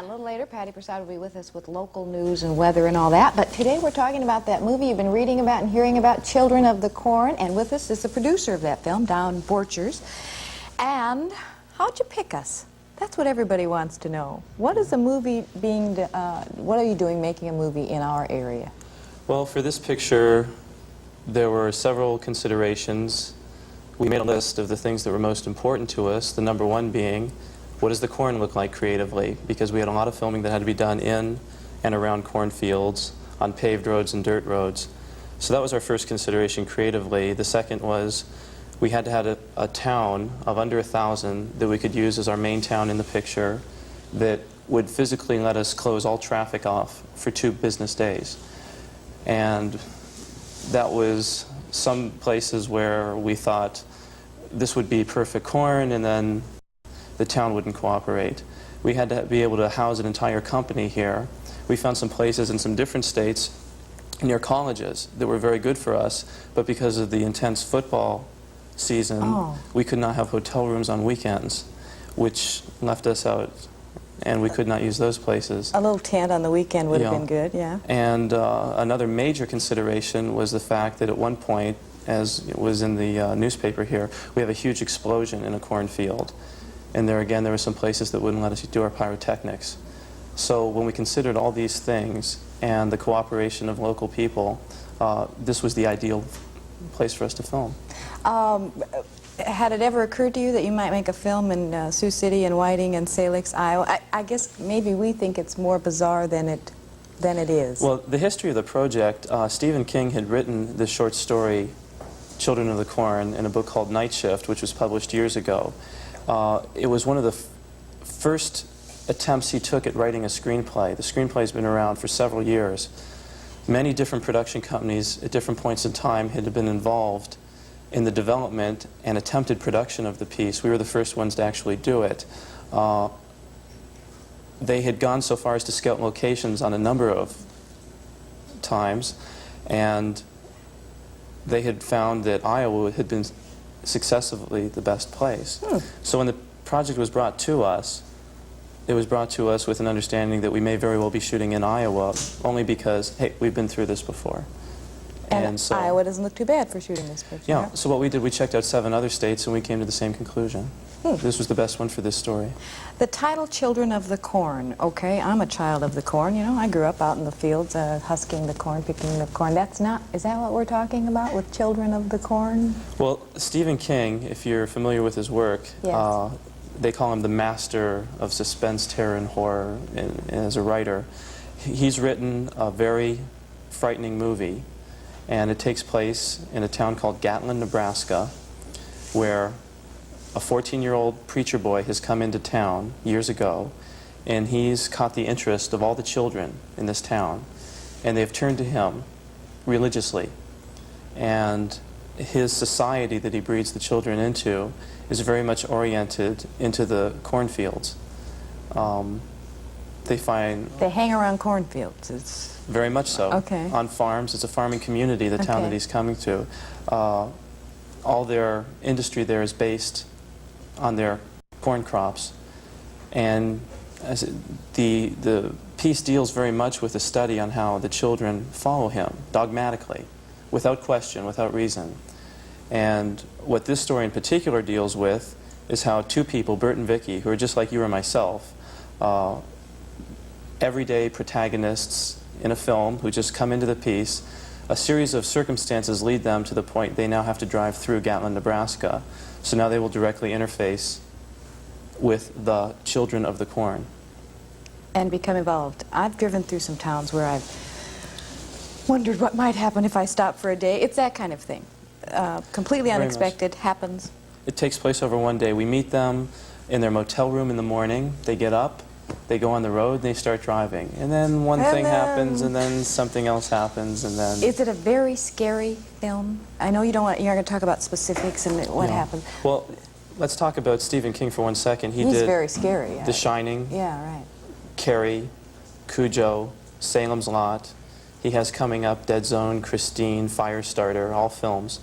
And a little later, Patty Prasad will be with us with local news and weather and all that. But today we're talking about that movie you've been reading about and hearing about, Children of the Corn. And with us is the producer of that film, Don Borchers. And how'd you pick us? That's what everybody wants to know. What is the movie being, what are you doing making a movie in our area? Well, for this picture, there were several considerations. We made a list of the things that were most important to us, the number one being, what does the corn look like creatively? Because we had a lot of filming that had to be done in and around cornfields, on paved roads and dirt roads. So that was our first consideration creatively. The second was we had to have a town of under 1,000 that we could use as our main town in the picture that would physically let us close all traffic off for 2 business days. And that was some places where we thought this would be perfect corn, and then the town wouldn't cooperate. We had to be able to house an entire company here. We found some places in some different states near colleges that were very good for us, but because of the intense football season, we could not have hotel rooms on weekends, which left us out, and we could not use those places. A little tent on the weekend would have been good, yeah. And another major consideration was the fact that at one point, as it was in the newspaper here, we have a huge explosion in a cornfield. And there again, there were some places that wouldn't let us do our pyrotechnics. So when we considered all these things and the cooperation of local people, this was the ideal place for us to film. Had it ever occurred to you that you might make a film in Sioux City and Whiting and Salix, Iowa? I guess maybe we think it's more bizarre than it is. Well, the history of the project, Stephen King had written this short story, Children of the Corn, in a book called Night Shift, which was published years ago. It was one of the first attempts he took at writing a screenplay. The screenplay's been around for several years. Many different production companies at different points in time had been involved in the development and attempted production of the piece. We were the first ones to actually do it. They had gone so far as to scout locations on a number of times, and they had found that Iowa had been successively the best place. So when the project was brought to us, it was brought to us with an understanding that we may very well be shooting in Iowa, only because, hey, we've been through this before. And so, Iowa doesn't look too bad for shooting this picture. Yeah, so what we did, we checked out 7 other states and we came to the same conclusion. This was the best one for this story. The title, Children of the Corn, okay, I'm a child of the corn, you know, I grew up out in the fields husking the corn, picking the corn. That's not, is that what we're talking about with Children of the Corn? Well, Stephen King, if you're familiar with his work, yes. They call him the master of suspense, terror, and horror as a writer. He's written a very frightening movie, and it takes place in a town called Gatlin, Nebraska, where a 14-year-old preacher boy has come into town years ago, and he's caught the interest of all the children in this town, and they've turned to him religiously. And his society that he breeds the children into is very much oriented into the cornfields. They hang around cornfields. It's very much so. Okay. On farms. It's a farming community, the town that he's coming to. All their industry there is based on their corn crops, and the piece deals very much with a study on how the children follow him dogmatically, without question, without reason. And what this story in particular deals with is how 2 people, Bert and Vicky, who are just like you or myself, everyday protagonists in a film who just come into the piece, a series of circumstances lead them to the point they now have to drive through Gatlin, Nebraska. So now they will directly interface with the children of the corn. And become involved. I've driven through some towns where I've wondered what might happen if I stopped for a day. It's that kind of thing. Completely Very unexpected, much. Happens. It takes place over one day. We meet them in their motel room in the morning. They get up, they go on the road, and they start driving. And then one thing happens, and then something else happens, and then... Is it a very scary film? I know you're not going to talk about specifics and what happened. Well, let's talk about Stephen King for one second. He's very scary. The Shining. Yeah, right. Carrie, Cujo, Salem's Lot. He has coming up Dead Zone, Christine, Firestarter, all films.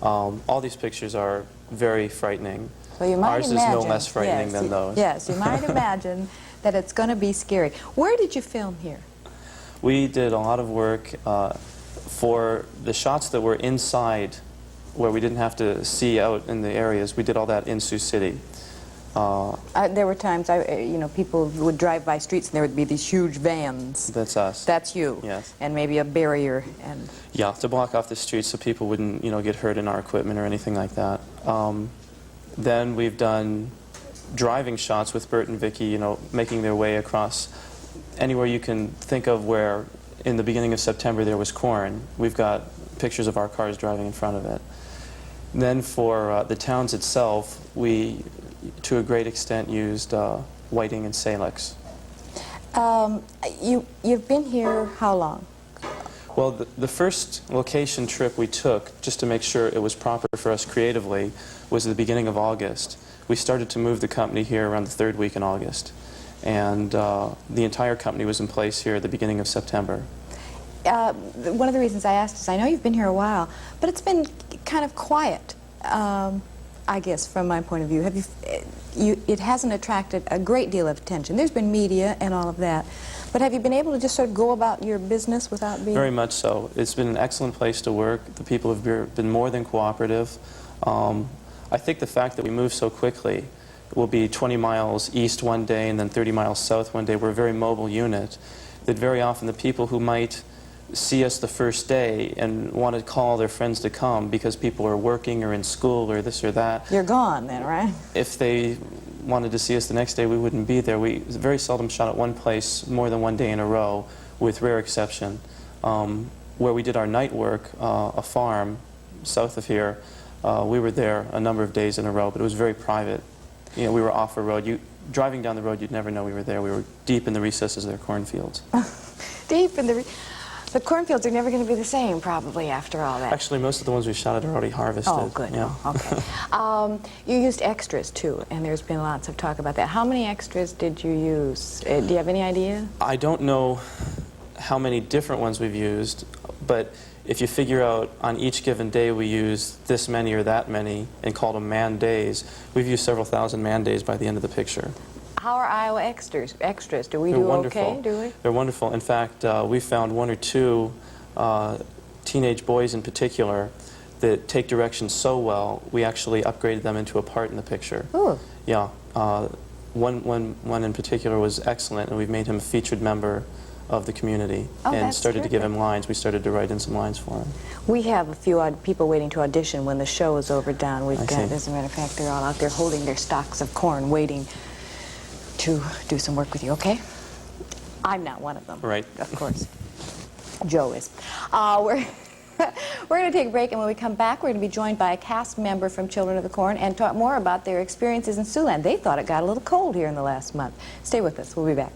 All these pictures are very frightening. So you might Ours imagine, is no less frightening than those. Yes, you might imagine that it's going to be scary. Where did you film here? We did a lot of work for the shots that were inside, where we didn't have to see out in the areas. We did all that in Sioux City. There were times, you know, people would drive by streets and there would be these huge vans. That's us. That's you. Yes. And maybe a barrier and. Yeah, to block off the streets so people wouldn't, you know, get hurt in our equipment or anything like that. Then we've done driving shots with Bert and Vicky, you know, making their way across anywhere you can think of where in the beginning of September there was corn. We've got pictures of our cars driving in front of it. Then for the towns itself, we, to a great extent, used whiting and salix. You've been here how long? Well, the first location trip we took, just to make sure it was proper for us creatively, was at the beginning of August. We started to move the company here around the third week in August. And the entire company was in place here at the beginning of September. One of the reasons I asked is I know you've been here a while, but it's been kind of quiet, I guess, from my point of view. Have it hasn't attracted a great deal of attention. There's been media and all of that. But have you been able to just sort of go about your business without being... Very much so. It's been an excellent place to work. The people have been more than cooperative. I think the fact that we moved so quickly, we'll be 20 miles east one day and then 30 miles south one day. We're a very mobile unit. That very often the people who might see us the first day and want to call their friends to come because people are working or in school or this or that. You're gone then, right? If they wanted to see us the next day, we wouldn't be there. We very seldom shot at one place more than one day in a row, with rare exception. Where we did our night work, a farm south of here, we were there a number of days in a row, but it was very private. You know, we were off the road. Driving down the road, you'd never know we were there. We were deep in the recesses of their cornfields. Deep in the cornfields are never going to be the same, probably, after all that. Actually, most of the ones we shot at are already harvested. Oh, good. Yeah. Okay. You used extras, too, and there's been lots of talk about that. How many extras did you use? Do you have any idea? I don't know how many different ones we've used, but if you figure out on each given day we use this many or that many and called them man days, we've used several thousand man days by the end of the picture. How are Iowa extras? Do we They're do wonderful. okay? Do we? They're wonderful. In fact, we found one or two teenage boys in particular that take directions so well, we actually upgraded them into a part in the picture. Ooh. Yeah. One in particular was excellent, and we've made him a featured member of the community and started to give him lines. We started to write in some lines for him. We have a few people waiting to audition when the show is over down. We've got, see. as a matter of fact, they're all out there holding their stalks of corn waiting to do some work with you, okay? I'm not one of them. Right. Of course. Joe is. We're going to take a break, and when we come back, we're going to be joined by a cast member from Children of the Corn and talk more about their experiences in Siouxland. They thought it got a little cold here in the last month. Stay with us. We'll be back.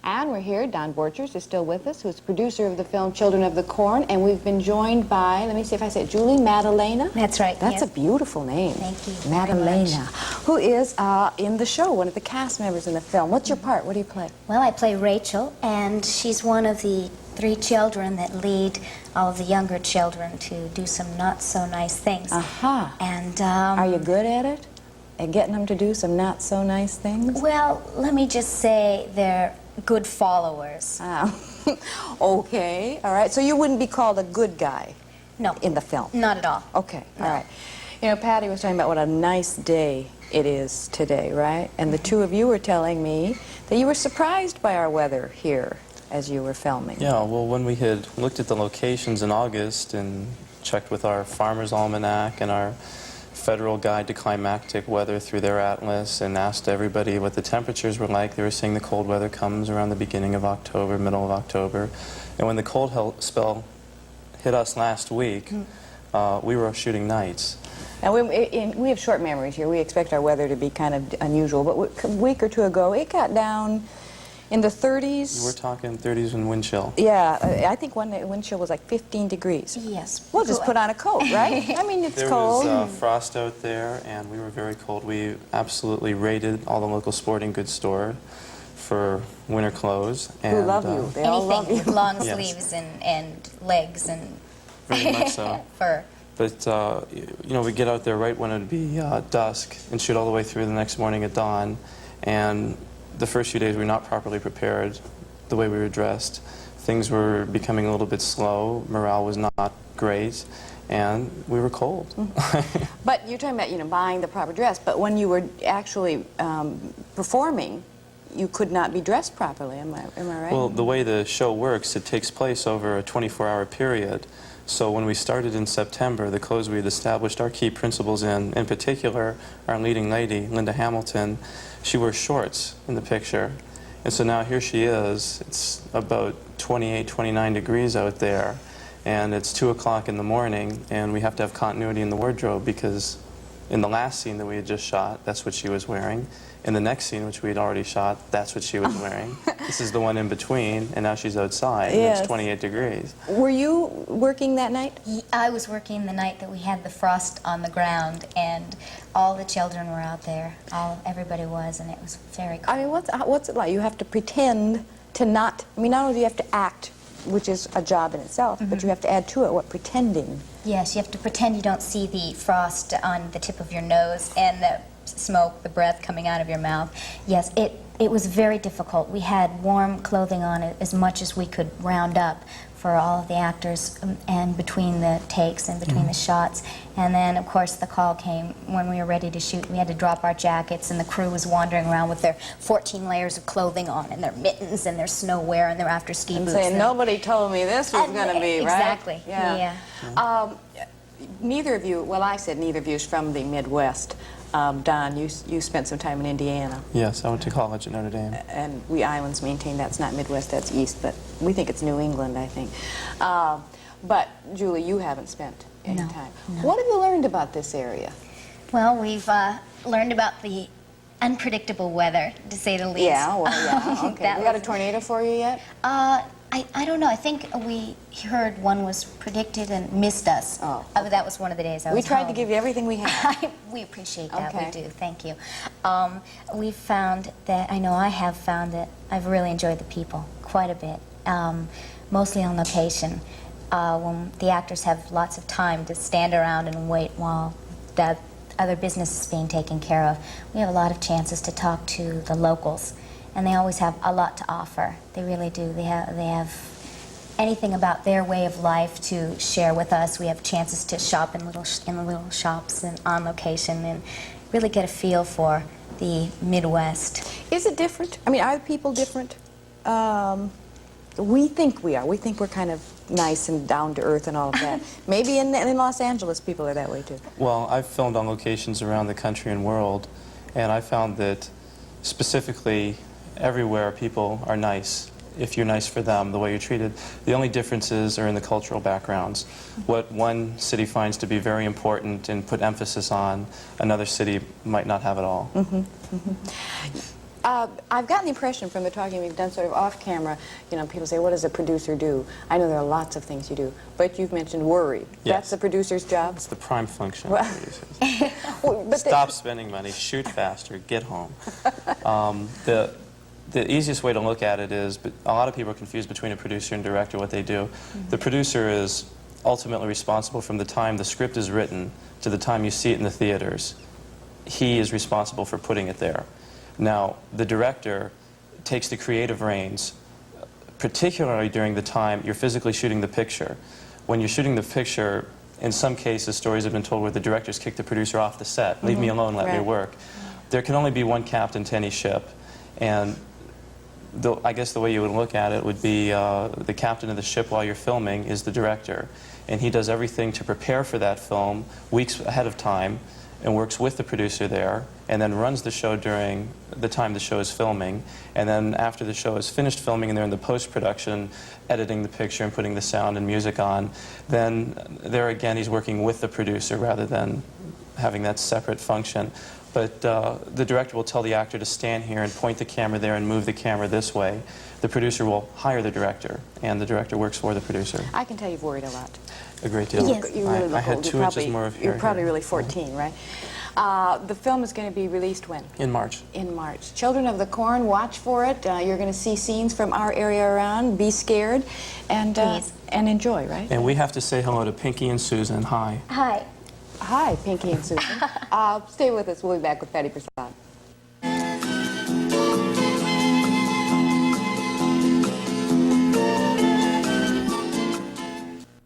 And we're here. Don Borchers is still with us, who's producer of the film Children of the Corn, and we've been joined by, let me see if I say it, Julie Maddelena. That's right. That's yes. a beautiful name. Thank you. Maddelena, who is in the show, one of the cast members in the film. What's your part? What do you play? Well, I play Rachel, and she's one of the 3 children that lead all of the younger children to do some not so nice things. Aha. And Are you good at it? At getting them to do some not so nice things? well, let me just say they're good followers. Ah. Okay. All right. So you wouldn't be called a good guy No, in the film? not at all. Okay. No. All right. You know, Patty was talking about what a nice day it is today, right? And the two of you were telling me that you were surprised by our weather here as you were filming. Yeah, well, when we had looked at the locations in August and checked with our Farmer's Almanac and our Federal Guide to Climactic Weather through their atlas and asked everybody what the temperatures were like, they were saying the cold weather comes around the beginning of October, middle of October. And when the cold spell hit us last week, we were shooting nights. And we have short memories here. We expect our weather to be kind of unusual, but a week or two ago, it got down in the 30s. We're talking 30s and wind chill. Yeah, I think one wind chill was like 15 degrees. Yes. We'll just put on a coat, right? I mean, it's There cold. was frost out there, and we were very cold. We absolutely raided all the local sporting goods stores for winter clothes. And, Who love you. They all love Anything you. with long Yes. sleeves and legs and Very much so. fur. But, you know, we get out there right when it would be dusk and shoot all the way through the next morning at dawn. And the first few days we were not properly prepared the way we were dressed. Things were becoming a little bit slow. Morale was not great. And we were cold. But you're talking about, you know, buying the proper dress. But when you were actually performing, you could not be dressed properly. Am I right? Well, the way the show works, it takes place over a 24-hour period. So when we started in September, the clothes we had established our key principles in particular, our leading lady, Linda Hamilton, she wears shorts in the picture. And so now here she is. It's about 28, 29 degrees out there. And it's 2 o'clock in the morning, and we have to have continuity in the wardrobe because in the last scene that we had just shot, that's what she was wearing. In the next scene, which we had already shot, that's what she was wearing. This is the one in between, and now she's outside, Yes. and it's 28 degrees. Were you working that night? I was working the night that we had the frost on the ground, and all the children were out there. Everybody was, and it was very cold. I mean, what's it like? You have to pretend to not, I mean, not only do you have to act, which is a job in itself, but you have to add to it, what, pretending. Yes, you have to pretend you don't see the frost on the tip of your nose and the smoke, the breath coming out of your mouth. Yes, it was very difficult. We had warm clothing on as much as we could round up for all of the actors and between the takes and between the shots. And then, of course, the call came when we were ready to shoot. We had to drop our jackets, and the crew was wandering around with their 14 layers of clothing on, and their mittens, and their snow wear, and their after-ski boots. Saying, nobody told me this was going to be, right? Exactly, yeah. Neither of you, well, I said neither of you is from the Midwest. Don, you spent some time in Indiana. Yes, I went to college at Notre Dame. And we Islands maintain that's not Midwest, that's East, but we think it's New England, I think. But, Julie, you haven't spent any time. No. What have you learned about this area? Well, we've learned about the unpredictable weather, to say the least. Yeah, well, yeah, okay. We got a tornado for you yet? I don't know. I think we heard one was predicted and missed us. Oh, But that was one of the days I was We tried to home. give you everything we had. We appreciate that. Okay. We do. Thank you. We've found that, I know I have found that I've really enjoyed the people quite a bit, mostly on location. When the actors have lots of time to stand around and wait while that other business is being taken care of, we have a lot of chances to talk to the locals. And they always have a lot to offer. They really do. They have anything about their way of life to share with us. We have chances to shop in the little shops and on location and really get a feel for the Midwest. Is it different? I mean, are the people different? We think we are. We think we're kind of nice and down to earth and all of that. Maybe in Los Angeles people are that way too. Well, I've filmed on locations around the country and world, and I found that specifically everywhere people are nice if you're nice for them, the way you're treated. The only differences are in the cultural backgrounds. What one city finds to be very important and put emphasis on, another city might not have at all. I've gotten the impression from the talking we've done sort of off camera, you know, people say, what does a producer do? I know there are lots of things you do, but you've mentioned worry. Yes. That's the producer's job? It's the prime function Well- of producers. Well, but Stop spending money, shoot faster, get home. The easiest way to look at it is, but a lot of people are confused between a producer and director, what they do. The producer is ultimately responsible from the time the script is written to the time you see it in the theaters. He is responsible for putting it there. Now, the director takes the creative reins, particularly during the time you're physically shooting the picture. When you're shooting the picture, in some cases, stories have been told where the directors kick the producer off the set. Leave me alone, let me Right. work. There can only be one captain to any ship, and I guess the way you would look at it would be the captain of the ship while you're filming is the director, and he does everything to prepare for that film weeks ahead of time and works with the producer there, and then runs the show during the time the show is filming, and then after the show is finished filming and they're in the post-production editing the picture and putting the sound and music on, then there again he's working with the producer rather than having that separate function. But the director will tell the actor to stand here and point the camera there and move the camera this way. The producer will hire the director, and the director works for the producer. I can tell you've worried a lot. A great deal. Yes. You really look I had old. 2 inches more of hair You're probably here. really 14, right? The film is going to be released when? In March. In March. Children of the Corn, watch for it. You're going to see scenes from our area around. Be scared and enjoy, right? And we have to say hello to Pinky and Susan. Hi. Hi. Hi, Pinky and Susan. Stay with us. We'll be back with Patty Prasad.